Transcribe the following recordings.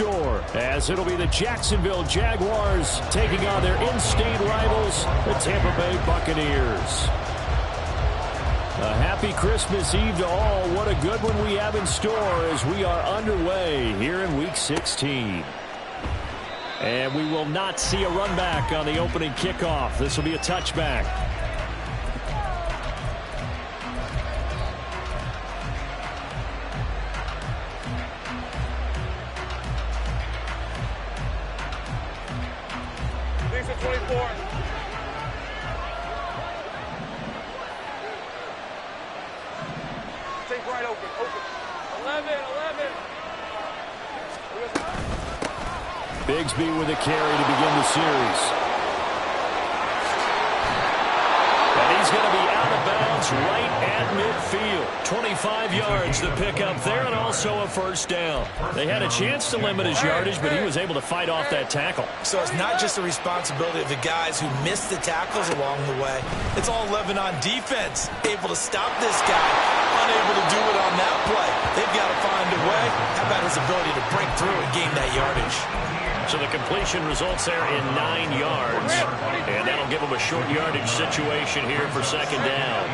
store, as it'll be the Jacksonville Jaguars taking on their in-state rivals, the Tampa Bay Buccaneers. A happy Christmas Eve to all. What a good one we have in store as we are underway here in Week 16. And we will not see a run back on the opening kickoff. This will be a touchback. These are 24. Take right open. 11. Bigsby with a carry to begin the series. And he's going to be out of bounds right at midfield. 25 yards the pickup there, and also a first down. They had a chance to limit his yardage, but he was able to fight off that tackle. So it's not just the responsibility of the guys who missed the tackles along the way. It's all Lebanon defense, able to stop this guy, unable to do it on that play. They've got to find a way. How about his ability to break through and gain that yardage? So the completion results there in 9 yards. And that'll give them a short yardage situation here for second down.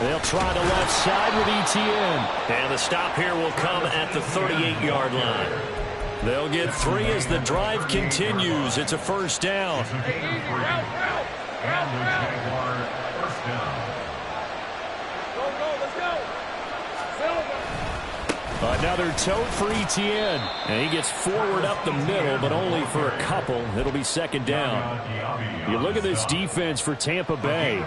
They'll try the left side with Etienne. And the stop here will come at the 38-yard line. They'll get 3 as the drive continues. It's a first down. Another tote for Etienne. And he gets forward up the middle, but only for a couple. It'll be second down. You look at this defense for Tampa Bay.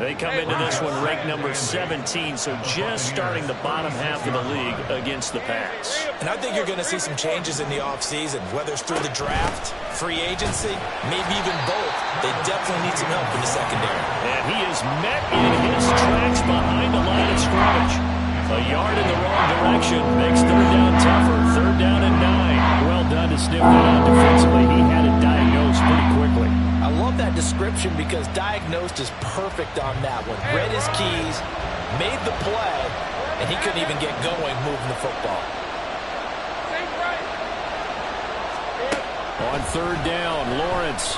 They come into this one ranked number 17, so just starting the bottom half of the league against the pass. And I think you're going to see some changes in the offseason, whether it's through the draft, free agency, maybe even both. They definitely need some help in the secondary. And he is met in his tracks behind the line of scrimmage. A yard in the wrong direction makes third down tougher. Third down and 9. Well done to sniff that out defensively. He had it diagnosed pretty quickly. I love that description because diagnosed is perfect on that one. Read his keys, made the play, and he couldn't even get going moving the football. On third down, Lawrence.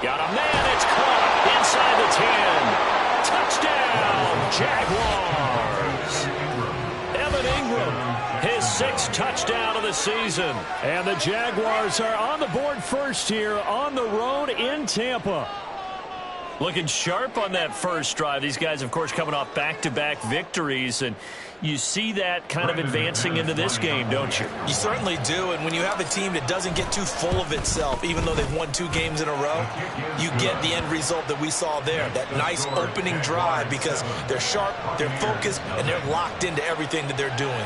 Got a man. It's caught inside the 10. Touchdown, Jaguars. Evan Ingram, his 6th touchdown of the season. And the Jaguars are on the board first here on the road in Tampa. Looking sharp on that first drive. These guys, of course, coming off back-to-back victories, and you see that kind of advancing into this game, don't you? You certainly do, and when you have a team that doesn't get too full of itself, even though they've won 2 games in a row, you get the end result that we saw there, that nice opening drive, because they're sharp, they're focused, and they're locked into everything that they're doing.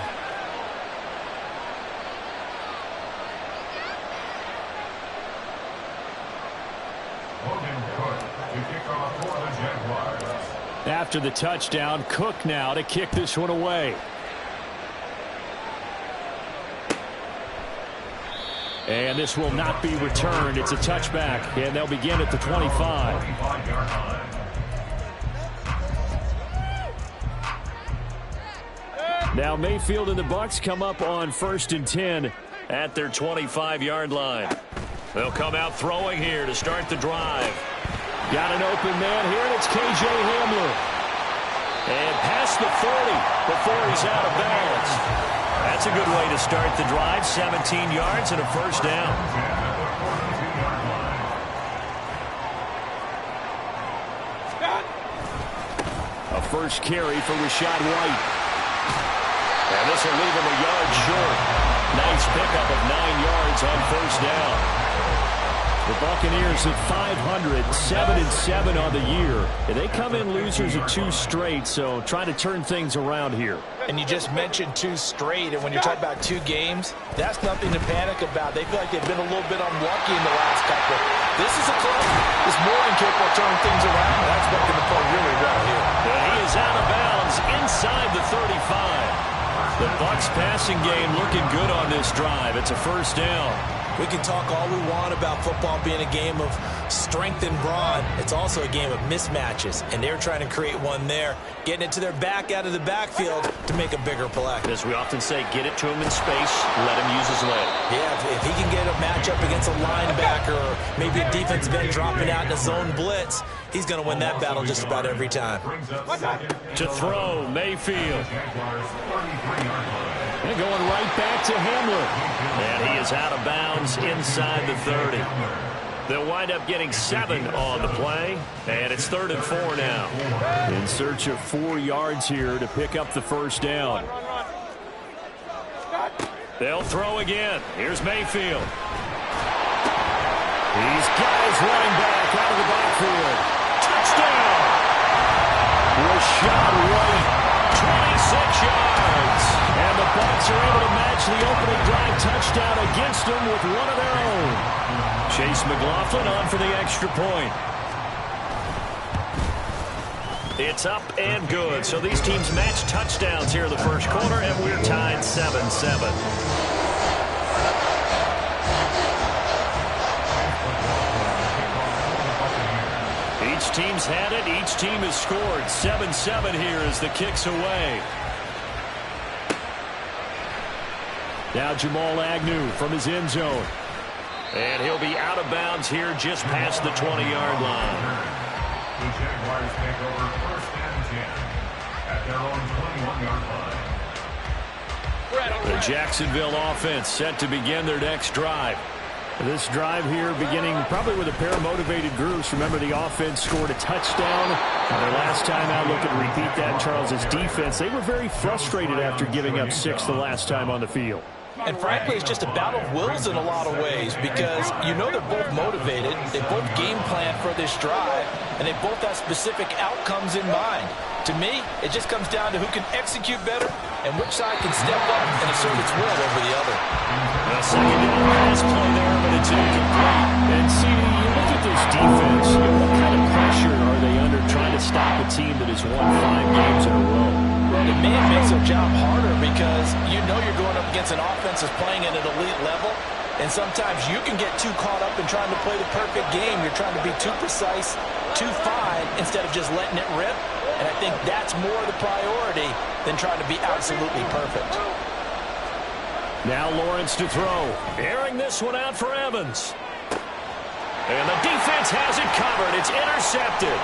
After the touchdown, Cook now to kick this one away. And this will not be returned. It's a touchback, and they'll begin at the 25. Now Mayfield and the Bucs come up on 1st and 10 at their 25-yard line. They'll come out throwing here to start the drive. Got an open man here, and it's K.J. Hamler. And past the 40 before he's out of bounds. That's a good way to start the drive. 17 yards and a first down. A first carry for Rachaad White. And this will leave him a yard short. Nice pickup of 9 yards on first down. The Buccaneers at 500, 7-7 on the year. And they come in losers of 2 straight, so trying to turn things around here. And you just mentioned 2 straight, and when you're talking about 2 games, that's nothing to panic about. They feel like they've been a little bit unlucky in the last couple. This is a club that's more than capable of turning things around. That's working the play really well here. And he is out of bounds inside the 35. The Bucs passing game looking good on this drive. It's a first down. We can talk all we want about football being a game of strength and brawn. It's also a game of mismatches, and they're trying to create one there, getting it to their back out of the backfield to make a bigger play. As we often say, get it to him in space, let him use his leg. Yeah, if he can get a matchup against a linebacker or maybe a defensive end dropping out in a zone blitz, he's going to win that battle just about every time. To throw, Mayfield. And going right back to Hamler. And he is out of bounds inside the 30. They'll wind up getting 7 on the play. And it's 3rd and 4 now. In search of 4 yards here to pick up the first down. They'll throw again. Here's Mayfield. He's got his running back out of the backfield. Touchdown! Rashad White, 26 yards. And the Bucs are able to match the opening drive touchdown against them with one of their own. Chase McLaughlin on for the extra point. It's up and good. So these teams match touchdowns here in the first quarter, and we're tied 7-7. Each team's had it. Each team has scored. 7-7 here as the kick's away. Now Jamal Agnew from his end zone. And he'll be out of bounds here just past the 20-yard line. The Jaguars take over 1st and 10 at their own 21-yard line. The Jacksonville offense set to begin their next drive. This drive here beginning probably with a pair of motivated groups. Remember, the offense scored a touchdown. Their last time out, look at repeat that, Charles' defense. They were very frustrated after giving up 6 the last time on the field. And frankly, it's just a battle of wills in a lot of ways because you know they're both motivated. They both game plan for this drive, and they both have specific outcomes in mind. To me, it just comes down to who can execute better and which side can step up and assert its will over the other. A second down pass play there, but it's incomplete. And see, you look at this defense, what kind of pressure are they under trying to stop a team that has won 5 games in a row? It may makes their job harder because you know you're going up against an offense that's playing at an elite level, and sometimes you can get too caught up in trying to play the perfect game. You're trying to be too precise, too fine, instead of just letting it rip. And I think that's more the priority than trying to be absolutely perfect. Now Lawrence to throw. Airing this one out for Evans. And the defense has it covered. It's intercepted.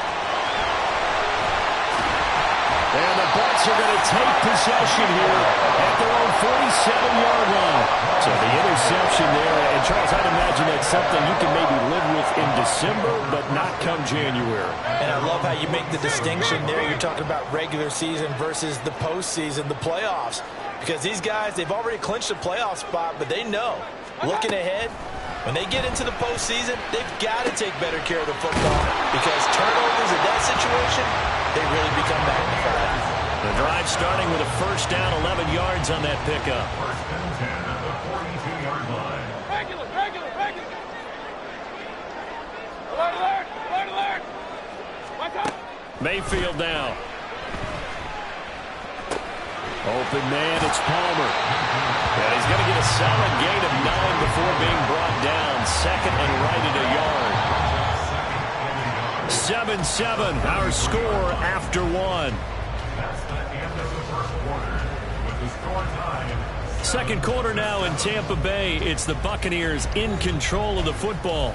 And the Bucs are going to take possession here at their own 47-yard line. So the interception there, and Charles, I'd imagine that's something you can maybe live with in December, but not come January. And I love how you make the distinction there. You're talking about regular season versus the postseason, the playoffs. Because these guys, they've already clinched a playoff spot, but they know, looking ahead, when they get into the postseason, they've got to take better care of the football because turnovers in that situation, they really become magnified. The drive starting with a first down, 11 yards on that pickup. 1st and 10 at the 42-yard line. Regular. Alert. Watch out. Mayfield now. Open man, it's Palmer. And he's going to get a solid gain of 9 before being brought down. Second and right at a yard. 7-7, our score after 1. That's the end of the first quarter with the score tied. Second quarter now in Tampa Bay. It's the Buccaneers in control of the football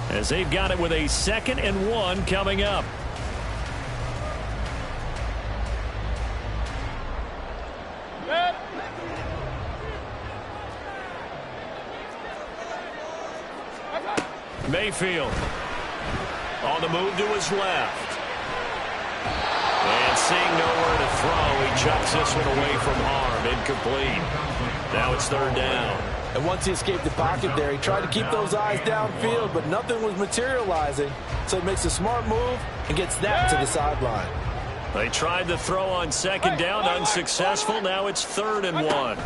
as they've got it with a 2nd and 1 coming up. Mayfield on the move to his left. And seeing nowhere to throw, he chucks this one away from harm. Incomplete. Now it's 3rd down. And once he escaped the pocket there, he tried to keep those eyes downfield, but nothing was materializing. So he makes a smart move and gets that to the sideline. They tried the throw on 2nd down, unsuccessful. Now it's 3rd and 1.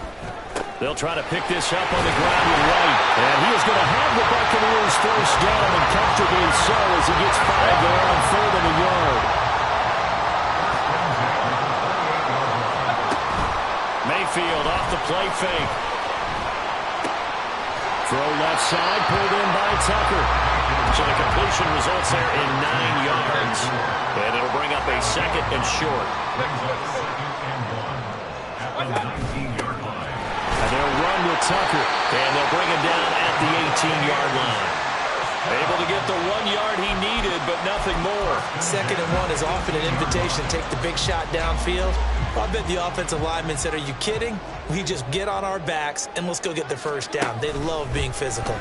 They'll try to pick this up on the ground with White. And he is going to have the Buccaneers first down, and comfortably so as he gets 5 there on 3rd and a yard. Mayfield off the play fake. Throw left side, pulled in by Tucker. So the completion results there in 9 yards. And it'll bring up a 2nd and short. Brings up 2nd and 1 at the 19-yard line. And they'll run with Tucker. And they'll bring him down at the 18-yard line. Able to get the 1 yard he needed, but nothing more. 2nd and 1 is often an invitation to take the big shot downfield. I bet the offensive lineman said, are you kidding? We just get on our backs and let's go get the first down. They love being physical.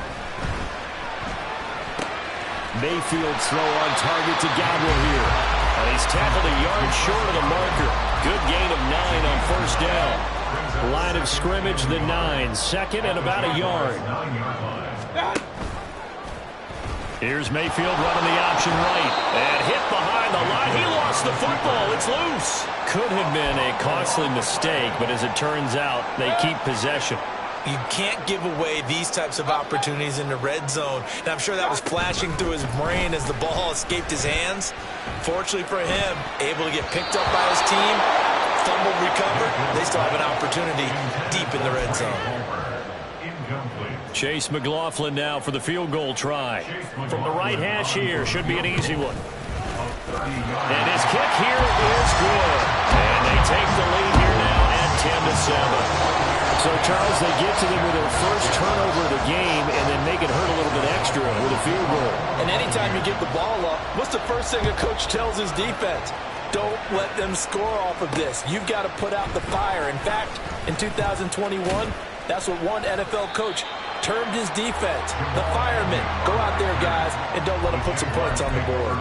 Mayfield's throw on target to Godwin here. And he's tackled a yard short of the marker. Good gain of 9 on first down. Line of scrimmage, the 9. 2nd and about a yard. 9-yard line. Here's Mayfield running the option right. And hit behind the line. He lost the football. It's loose. Could have been a costly mistake, but as it turns out, they keep possession. You can't give away these types of opportunities in the red zone. And I'm sure that was flashing through his brain as the ball escaped his hands. Fortunately for him, able to get picked up by his team, fumbled, recovered. They still have an opportunity deep in the red zone. Chase McLaughlin now for the field goal try. From the right hash here, should be an easy one. And his kick here is good. And they take the lead here now at 10-7. So, Charles, they get to them with their first turnover of the game and then make it hurt a little bit extra with a field goal. And anytime you get the ball up, what's the first thing a coach tells his defense? Don't let them score off of this. You've got to put out the fire. In fact, in 2021, that's what one NFL coach termed his defense. The firemen. Go out there, guys, and don't let them put some points on the board.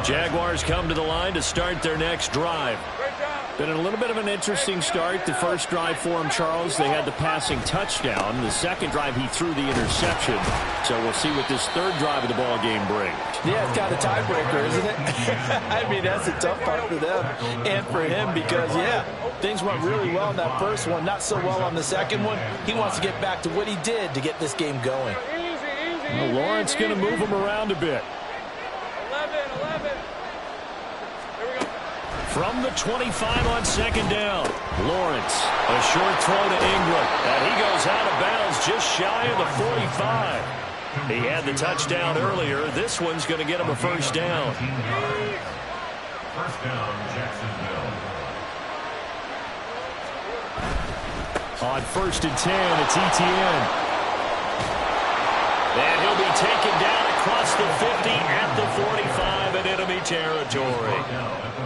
Jaguars come to the line to start their next drive. Been a little bit of an interesting start. The first drive for him, Charles, they had the passing touchdown. The second drive, he threw the interception. So we'll see what this third drive of the ball game brings. Yeah, it's kind of a tiebreaker, isn't it? I mean, that's a tough part for them and for him because, yeah, things went really well in that first one, not so well on the second one. He wants to get back to what he did to get this game going. Well, Lawrence going to move him around a bit. 11. From the 25 on second down, Lawrence, a short throw to Ingram, and he goes out of bounds just shy of the 45. He had the touchdown earlier. This one's going to get him a first down. First down, Jacksonville. On 1st and 10, it's Etienne. And he'll be taken down across the 50 at the 45 in enemy territory.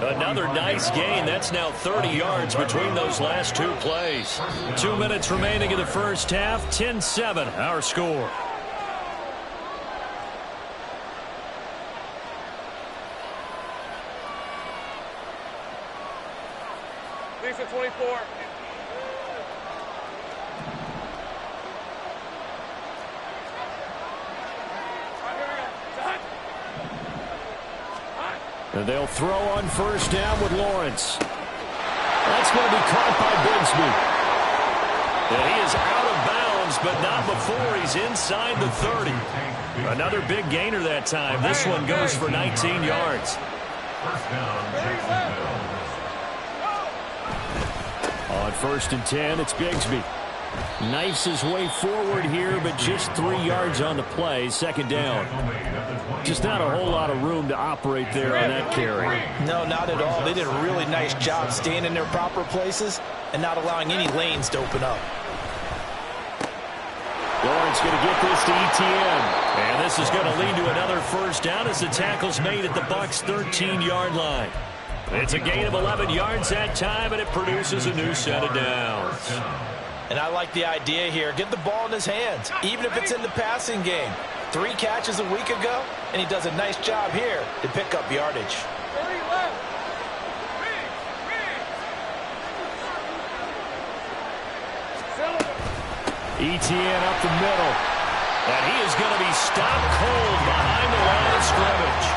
Another nice gain. That's now 30 yards between those last two plays. 2 minutes remaining in the first half. 10-7, our score. Lisa 24. And they'll throw on first down with Lawrence. That's going to be caught by Bigsby. And he is out of bounds, but not before he's inside the 30. Another big gainer that time. This one goes for 19 yards. First down, Jacksonville. On 1st and 10, it's Bigsby. Knifes his way forward here, but just 3 yards on the play. Second down. Just not a whole lot of room to operate there on that carry. No, not at all. They did a really nice job staying in their proper places and not allowing any lanes to open up. Lawrence going to get this to Etienne. And this is going to lead to another first down as the tackle's made at the Bucs' 13-yard line. It's a gain of 11 yards that time, and it produces a new set of downs. And I like the idea here. Get the ball in his hands, even if it's in the passing game. 3 catches a week ago, and he does a nice job here to pick up yardage. Etienne up the middle. And he is going to be stopped cold behind the line of scrimmage.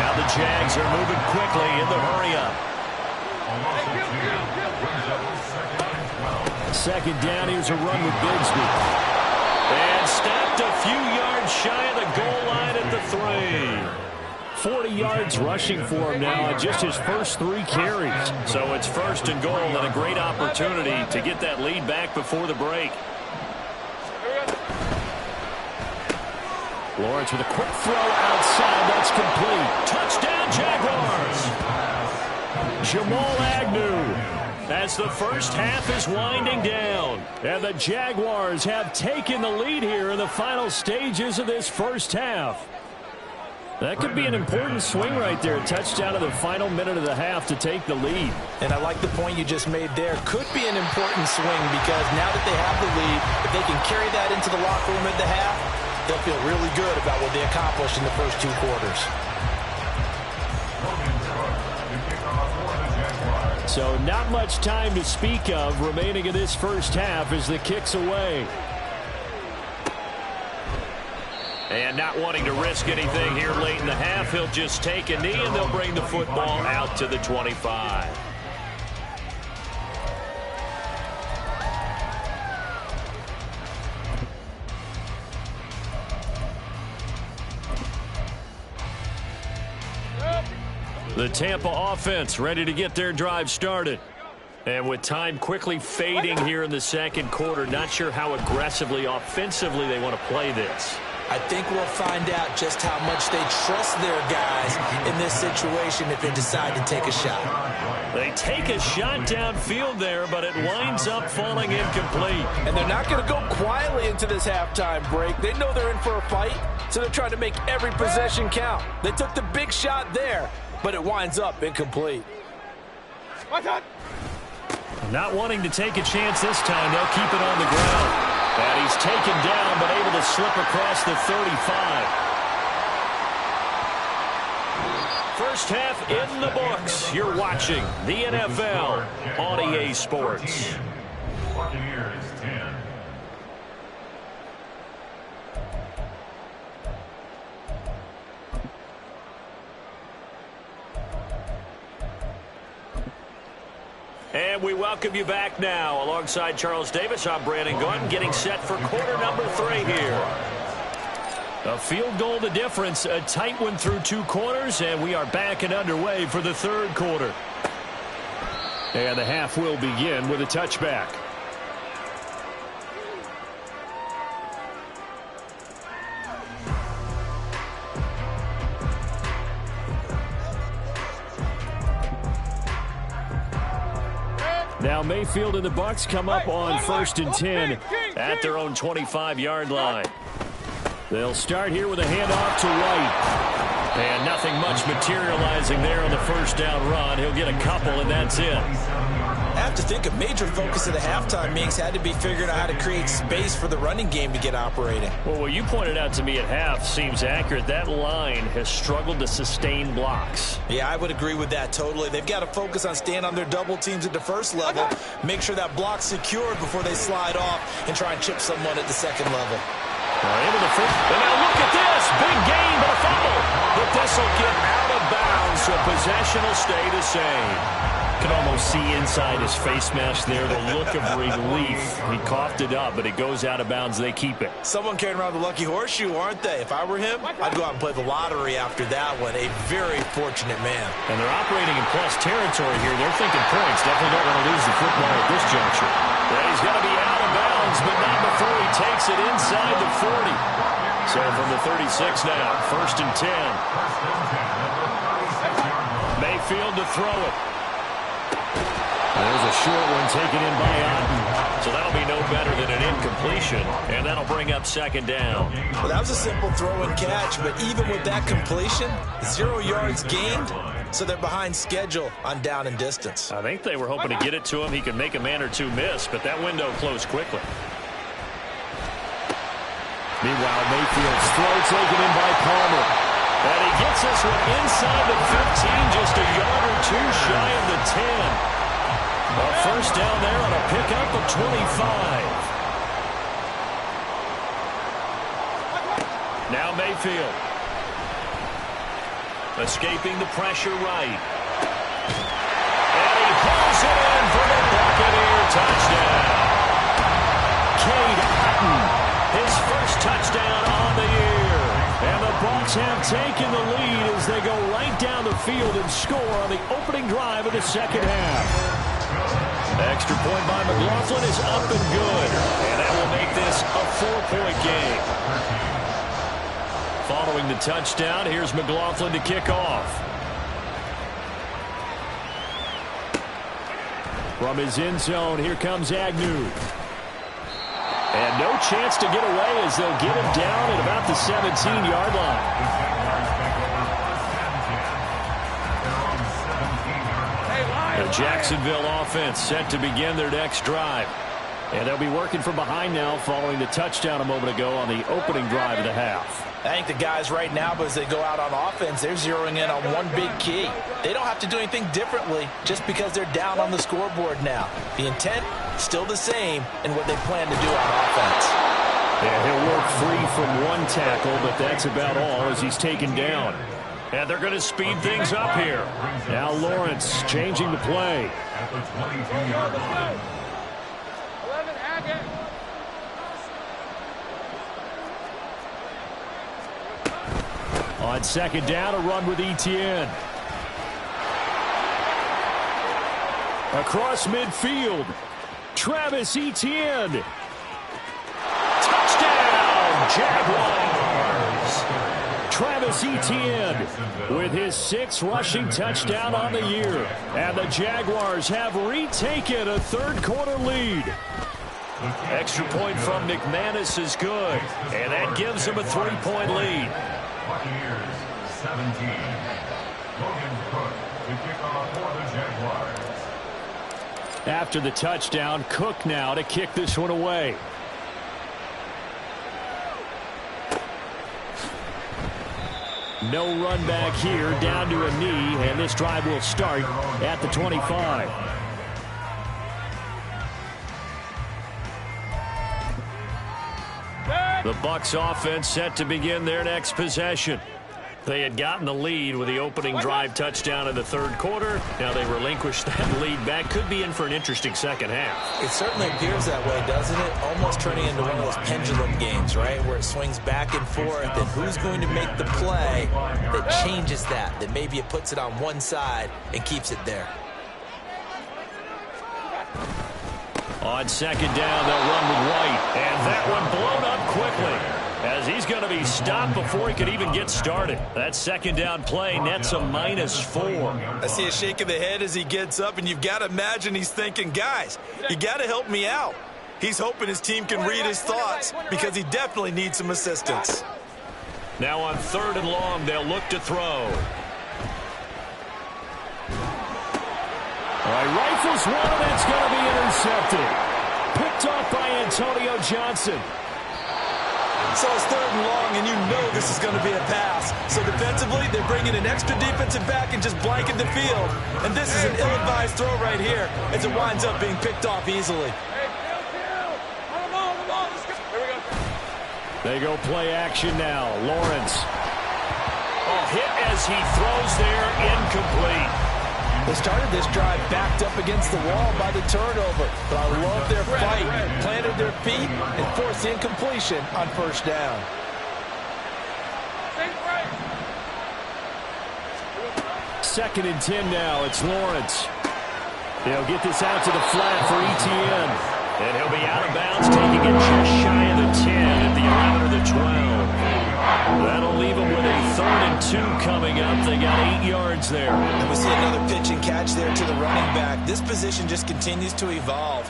Now the Jags are moving quickly in the hurry-up. Second down, here's a run with Bigsby. And stopped a few yards shy of the goal line at the 3. 40 yards rushing for him now on just his first 3 carries. So it's 1st and goal and a great opportunity to get that lead back before the break. Lawrence with a quick throw outside. That's complete. Touchdown, Jaguars. Jamal Agnew. As the first half is winding down. And the Jaguars have taken the lead here in the final stages of this first half. That could be an important swing right there. Touchdown in the final minute of the half to take the lead. And I like the point you just made there. Could be an important swing because now that they have the lead, if they can carry that into the locker room at the half, they'll feel really good about what they accomplished in the first 2 quarters. So not much time to speak of remaining in this first half as the kick's away. And not wanting to risk anything here late in the half, he'll just take a knee and they'll bring the football out to the 25. The Tampa offense ready to get their drive started. And with time quickly fading here in the second quarter, not sure how aggressively, offensively they want to play this. I think we'll find out just how much they trust their guys in this situation if they decide to take a shot. They take a shot downfield there, but it winds up falling incomplete. And they're not going to go quietly into this halftime break. They know they're in for a fight, so they're trying to make every possession count. They took the big shot there, but it winds up incomplete. Not wanting to take a chance this time, they'll keep it on the ground. And he's taken down, but able to slip across the 35. First half in the books. You're watching the NFL on EA Sports. Buccaneers 10. And we welcome you back now. Alongside Charles Davis, I'm Brandon Gunn, getting set for quarter number 3 here. A field goal the difference, a tight one through 2 quarters, and we are back and underway for the 3rd quarter. And the half will begin with a touchback. Now Mayfield and the Bucs come up on 1st and 10 at their own 25-yard line. They'll start here with a handoff to White. And nothing much materializing there on the first down run. He'll get a couple, and that's it. I have to think a major focus of the halftime meetings had to be figuring out how to create space for the running game to get operating. Well, what you pointed out to me at half seems accurate. That line has struggled to sustain blocks. Yeah, I would agree with that totally. They've got to focus on staying on their double teams at the first level, make sure that block's secured before they slide off and try and chip someone at the second level. Able to fit. And now look at this. Big gain, but a fumble. But this will get out of bounds, so possession will stay the same. Can almost see inside his face mask there the look of relief. He coughed it up, but it goes out of bounds. They keep it. Someone carrying around the lucky horseshoe, aren't they? If I were him, I'd go out and play the lottery after that one. A very fortunate man. And they're operating in plus territory here. They're thinking points. Definitely don't want to lose the football at this juncture. Yeah, he's going to be out of bounds, but not before he takes it inside the 40. So from the 36 now, 1st and 10. Mayfield to throw it. There's a short one taken in by Otten. So that'll be no better than an incompletion, and that'll bring up 2nd down. Well, that was a simple throw and catch, but even with that completion, 0 yards gained, so they're behind schedule on down and distance. I think they were hoping to get it to him. He could make a man or two miss, but that window closed quickly. Meanwhile, Mayfield's throw taken in by Palmer. And he gets this one inside the 15, just a yard or two shy of the 10. A first down there on a pickup of 25. Now Mayfield. Escaping the pressure right. And he hauls it in for the Buccaneer touchdown. Cade Otton, his first touchdown on the year. And the Bucs have taken the lead as they go field and score on the opening drive of the second half. Extra point by McLaughlin is up and good. And that will make this a 4-point game. Following the touchdown, here's McLaughlin to kick off. From his end zone, here comes Agnew. And no chance to get away as they'll get him down at about the 17-yard line. The Jacksonville offense set to begin their next drive. And they'll be working from behind now following the touchdown a moment ago on the opening drive of the half. I think the guys right now, as they go out on offense, they're zeroing in on one big key. They don't have to do anything differently just because they're down on the scoreboard now. The intent, still the same in what they plan to do on offense. Yeah, he'll work free from one tackle, but that's about all as he's taken down. And they're going to speed things up here. Now Lawrence changing the play. At the 22-yard line. 11, Hackett. On second down, a run with Etienne. Across midfield, Travis Etienne. Touchdown, Jaguars! Travis Etienne with his 6th rushing touchdown on the year. And the Jaguars have retaken a third-quarter lead. Extra point from McManus is good, and that gives them a 3-point lead. Buccaneers 17. Logan Cook to kick off for the Jaguars. After the touchdown, Cook now to kick this one away. No run back here, down to a knee, and this drive will start at the 25. The Bucs offense set to begin their next possession. They had gotten the lead with the opening drive touchdown in the third quarter. Now they relinquished that lead back. Could be in for an interesting second half. It certainly appears that way, doesn't it? Almost turning into one of those pendulum games, right? Where it swings back and forth, and who's going to make the play that changes that maybe it puts it on one side and keeps it there. On second down, they'll run with White. And that one blown up quickly as he's going to be stopped before he could even get started. That second down play nets a -4. I see a shake of the head as he gets up, and you've got to imagine he's thinking, guys, you got to help me out. He's hoping his team can read his thoughts because he definitely needs some assistance. Now on 3rd and long, they'll look to throw. All right, rifles one, and it's going to be intercepted. Picked off by Antonio Johnson. So it's 3rd and long, and you know this is going to be a pass. So defensively, they're bringing an extra defensive back and just blanket the field. And this is an ill-advised throw right here as it winds up being picked off easily. They go play action now. Lawrence. A hit as he throws there, incomplete. They started this drive backed up against the wall by the turnover, but I love their fight. Planted their feet and forced the incompletion on 1st down. Second and 10 now. It's Lawrence. They'll get this out to the flat for Etienne. And he'll be out of bounds, taking it just shy of the 10 at the 11 or the 12. That'll leave them with a 3rd and 2 coming up. They got 8 yards there. And we see another pitch and catch there to the running back. This position just continues to evolve.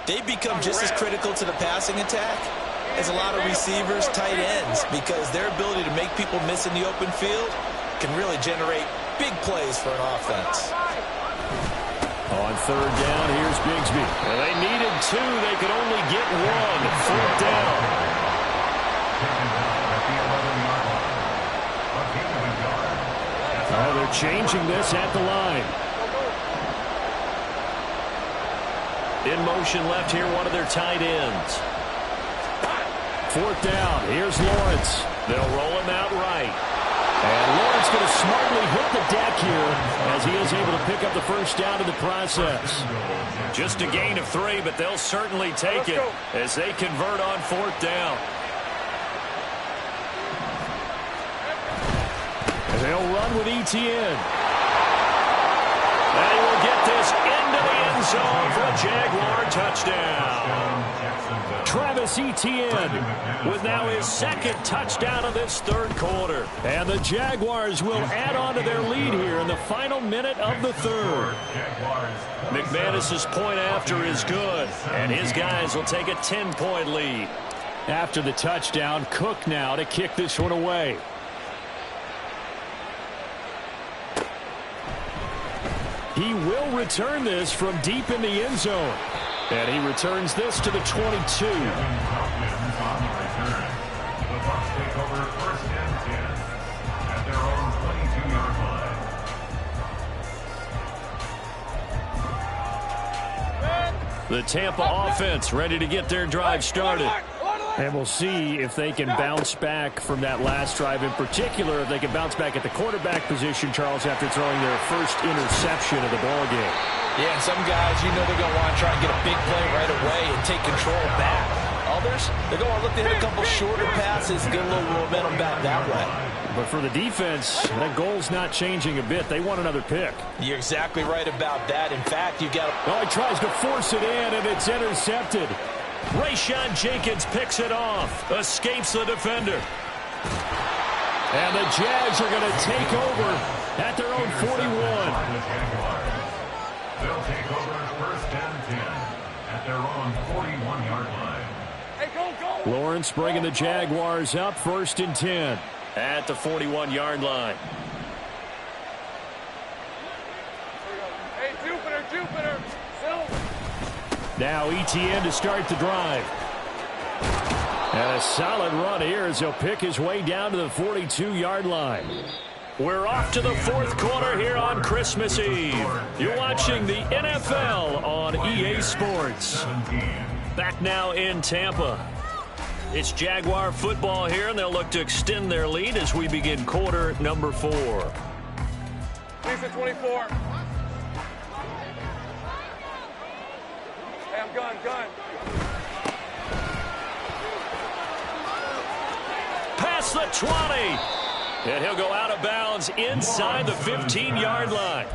They become just as critical to the passing attack as a lot of receivers, tight ends, because their ability to make people miss in the open field can really generate big plays for an offense. On 3rd down, here's Bigsby. Well, they needed 2. They could only get 1. 4th down. Oh, they're changing this at the line. In motion left here, one of their tight ends. 4th down, here's Lawrence. They'll roll him out right. And Lawrence going to smartly hit the deck here as he is able to pick up the 1st down in the process. Just a gain of 3, but they'll certainly take it as they convert on 4th down. They'll run with Etienne. And he will get this into the end zone for a Jaguar touchdown. Travis Etienne with now his second touchdown of this third quarter. And the Jaguars will add on to their lead here in the final minute of the third. McManus's point after is good, and his guys will take a 10-point lead. After the touchdown, Cook now to kick this one away. He will return this from deep in the end zone. And he returns this to the 22. The Bucs take over first and 10 at their own 22-yard line. The Tampa offense ready to get their drive started. And we'll see if they can bounce back from that last drive, in particular if they can bounce back at the quarterback position, Charles, after throwing their first interception of the ballgame. Yeah, and some guys, you know they're going to want to try and get a big play right away and take control back. Others, they're going to look to hit a couple shorter passes and get a little momentum back that way. But for the defense, that goal's not changing a bit. They want another pick. You're exactly right about that. In fact, you've got to... Oh, he tries to force it in, and it's intercepted. Rayshawn Jenkins picks it off, escapes the defender. And the Jags are going to take over at their own 41. They'll take over first and 10 at their own 41-yard line. Hey, go, go! Lawrence bringing the Jaguars up first and 10 at the 41-yard line. Hey, Jupiter! Silver! Now Etienne to start the drive. And a solid run here as he'll pick his way down to the 42-yard line. We're off to the fourth quarter here on Christmas Eve. You're watching the NFL on EA Sports. Back now in Tampa. It's Jaguar football here, and they'll look to extend their lead as we begin quarter number 4. Lisa 24. Hey, I'm gun. Past the 20. And he'll go out of bounds inside the 15-yard line.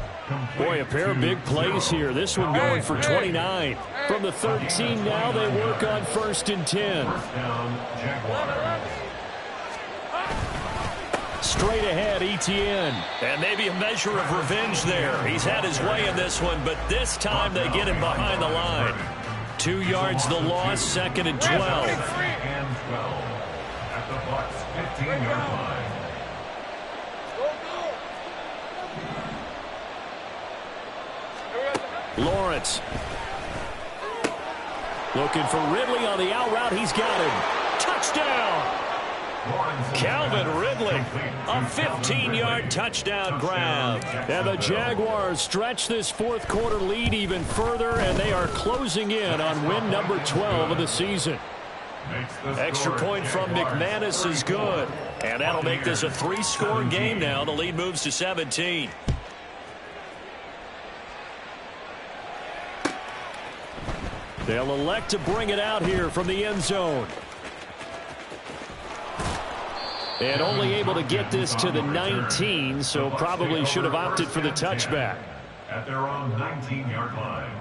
Boy, a pair of big plays here. This one going for 29. From the 13 now, they work on first and 10. Straight ahead, Etienne. And maybe a measure of revenge there. He's had his way in this one, but this time they get him behind the line. 2 yards the loss, second and 12. And 12 at the Bucs 15-yard line. Lawrence. Looking for Ridley on the out route. He's got him. Touchdown! Calvin Ridley. A 15-yard touchdown grab. And the Jaguars stretch this fourth quarter lead even further, and they are closing in on win number 12 of the season. Extra point from McManus is good. And that'll make this a 3-score game now. The lead moves to 17. They'll elect to bring it out here from the end zone. And only able to get this to the 19, so probably should have opted for the touchback. At their own 19-yard line.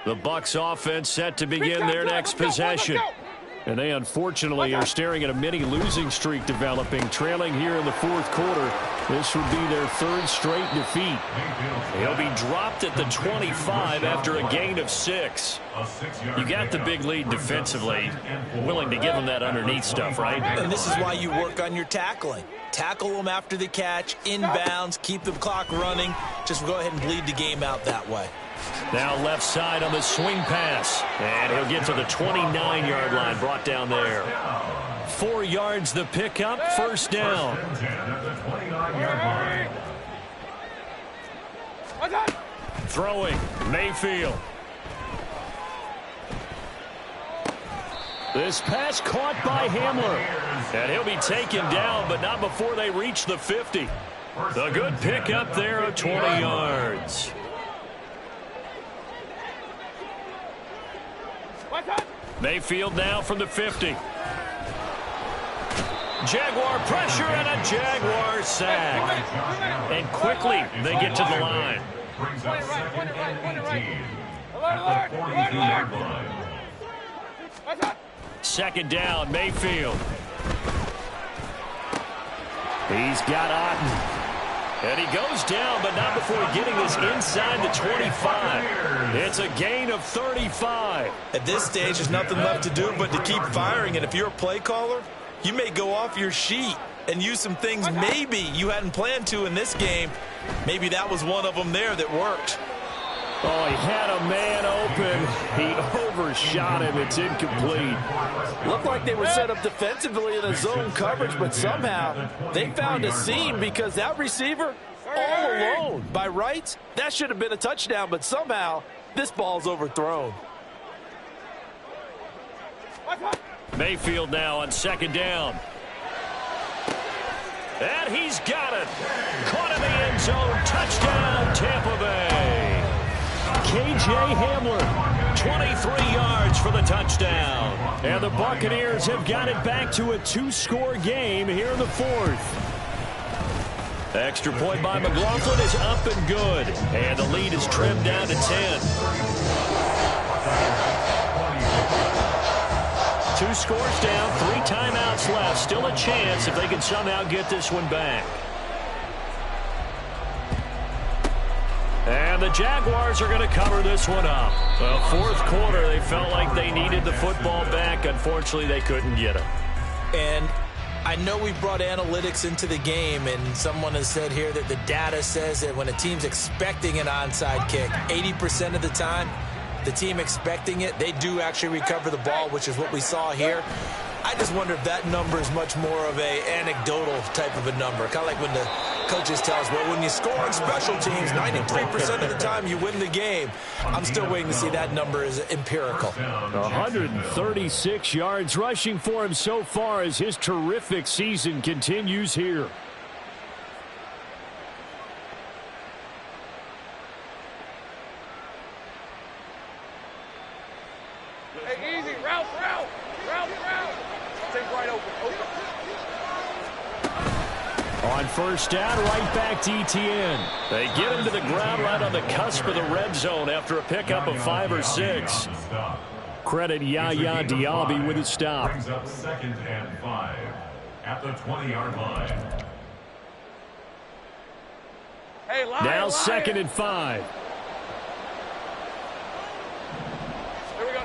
The Bucs offense set to begin their next possession. And they unfortunately are staring at a mini losing streak developing, trailing here in the fourth quarter. This would be their third straight defeat. He'll be dropped at the 25 after a gain of 6. You got the big lead defensively. Willing to give them that underneath stuff, right? And this is why you work on your tackling. Tackle them after the catch, inbounds, keep the clock running. Just go ahead and bleed the game out that way. Now left side on the swing pass. And he'll get to the 29-yard line, brought down there. 4 yards the pickup, first down. Throwing, Mayfield. This pass caught by Hamler. And he'll be taken down, but not before they reach the 50. A good pickup there of 20 yards. Mayfield now from the 50. Jaguar pressure and a Jaguar sack. And quickly they get to the line. Brings up second and 18. Alert, alert, alert, alert. Second down, Mayfield. He's got Otten. And he goes down, but not before getting this inside the 25. It's a gain of 35. At this stage, there's nothing left to do but to keep firing. And if you're a play caller, you may go off your sheet and use some things maybe you hadn't planned to in this game. Maybe that was one of them there that worked. Oh, he had a man open. He overshot him. It's incomplete. Looked like they were set up defensively in a zone coverage, but somehow they found a seam because that receiver all alone. By rights, that should have been a touchdown, but somehow this ball's overthrown. Mayfield now on second down. And he's got it. Caught in the end zone. Touchdown, Tampa Bay. K.J. Hamler, 23 yards for the touchdown. And the Buccaneers have got it back to a two-score game here in the fourth. Extra point by McLaughlin is up and good. And the lead is trimmed down to 10. 2 scores down, 3 timeouts left. Still a chance if they can somehow get this one back. And the Jaguars are going to cover this one up. Well, fourth quarter, they felt like they needed the football back. Unfortunately, they couldn't get it. And I know we brought analytics into the game, and someone has said here that the data says that when a team's expecting an onside kick, 80% of the time, the team expecting it, they do actually recover the ball, which is what we saw here. I just wonder if that number is much more of a anecdotal type of a number. Kind of like when the coaches tell us, well, when you score on special teams, 93% of the time you win the game. I'm still waiting to see that number is empirical. 136 yards rushing for him so far as his terrific season continues here. Hey, easy. Route. Take right open. On first down, right back to Etienne. They get him to the ground right on the cusp of the red zone after a pickup of 5 or 6. Credit Yaya Diaby with his stop. Brings up second and 5 at the 20-yard line. Hey, line. Now second and 5. Here we go.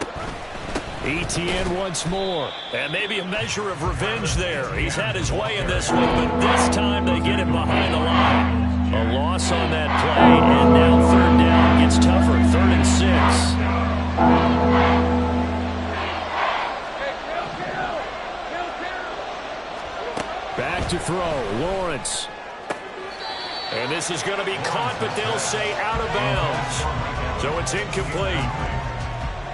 Etienne once more. And maybe a measure of revenge there. He's had his way in this one, but this time they get him behind the line. A loss on that play, and now third down gets tougher. 3rd and 6. Back to throw. Lawrence. And this is going to be caught, but they'll say out of bounds. So it's incomplete.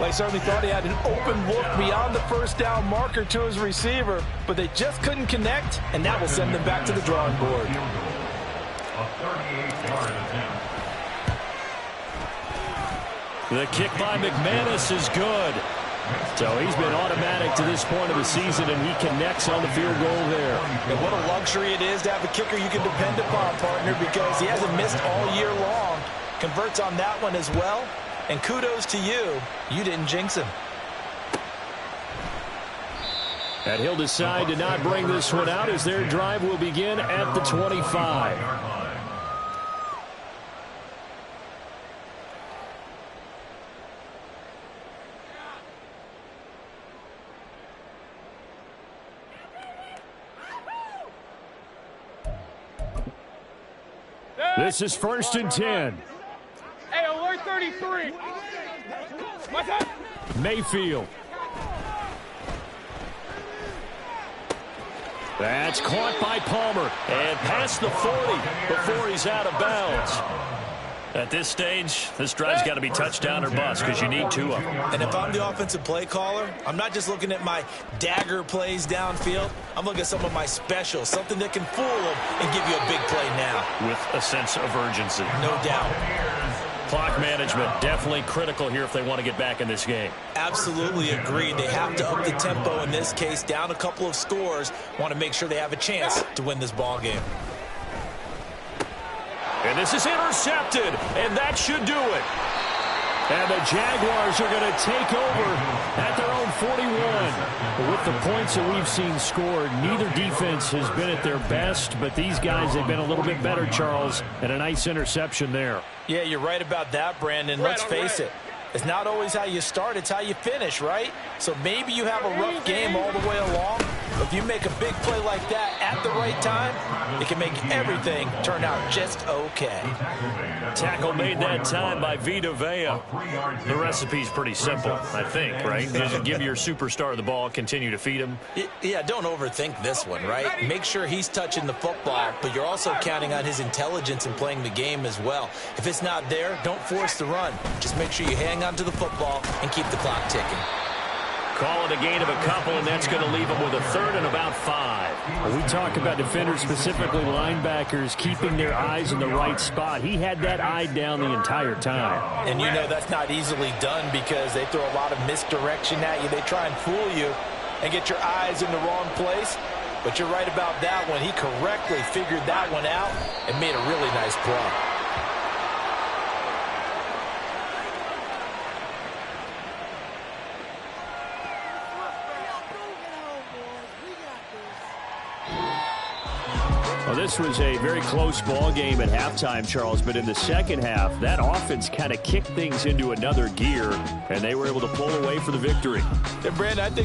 They certainly thought he had an open look beyond the first down marker to his receiver, but they just couldn't connect, and that will send them back to the drawing board. A 38-yard attempt. The kick by McManus is good. So he's been automatic to this point of the season, and he connects on the field goal there. And what a luxury it is to have a kicker you can depend upon, partner, because he hasn't missed all year long. Converts on that one as well. And kudos to you. You didn't jinx him. And he'll decide to not bring this one out as their drive will begin at the 25. This is 1st and 10. Hey, alert 33. What's up? Mayfield. That's caught by Palmer. And past the 40 before he's out of bounds. At this stage, this drive's got to be touchdown or bust because you need 2 of them. And if I'm the offensive play caller, I'm not just looking at my dagger plays downfield. I'm looking at some of my specials, something that can fool them and give you a big play now. With a sense of urgency. No doubt. Clock management definitely critical here if they want to get back in this game. Absolutely agreed. They have to up the tempo in this case, down a couple of scores. Want to make sure they have a chance to win this ball game. And this is intercepted, and that should do it. And the Jaguars are going to take over at their own 41. With the points that we've seen scored, neither defense has been at their best, but these guys have been a little bit better, Charles, and a nice interception there. Yeah, you're right about that, Brandon. Let's face it. It's not always how you start, it's how you finish, right? So maybe you have a rough game all the way along, but if you make a big play like that at the right time, it can make everything turn out just okay. Tackle made that time by Vita Vea. The recipe's pretty simple, I think, right? Just give your superstar the ball, continue to feed him. Yeah, don't overthink this one, right? Make sure he's touching the football, but you're also counting on his intelligence in playing the game as well. If it's not there, don't force the run. Just make sure you hang on to the football and keep the clock ticking. Call it a gain of a couple, and that's going to leave them with a third and about 5. When we talk about defenders, specifically linebackers, keeping their eyes in the right spot. He had that eye down the entire time. And you know that's not easily done because they throw a lot of misdirection at you. They try and fool you and get your eyes in the wrong place. But you're right about that one. He correctly figured that one out and made a really nice play. Well, this was a very close ball game at halftime, Charles, but in the second half, that offense kind of kicked things into another gear, and they were able to pull away for the victory. And Brandon, I think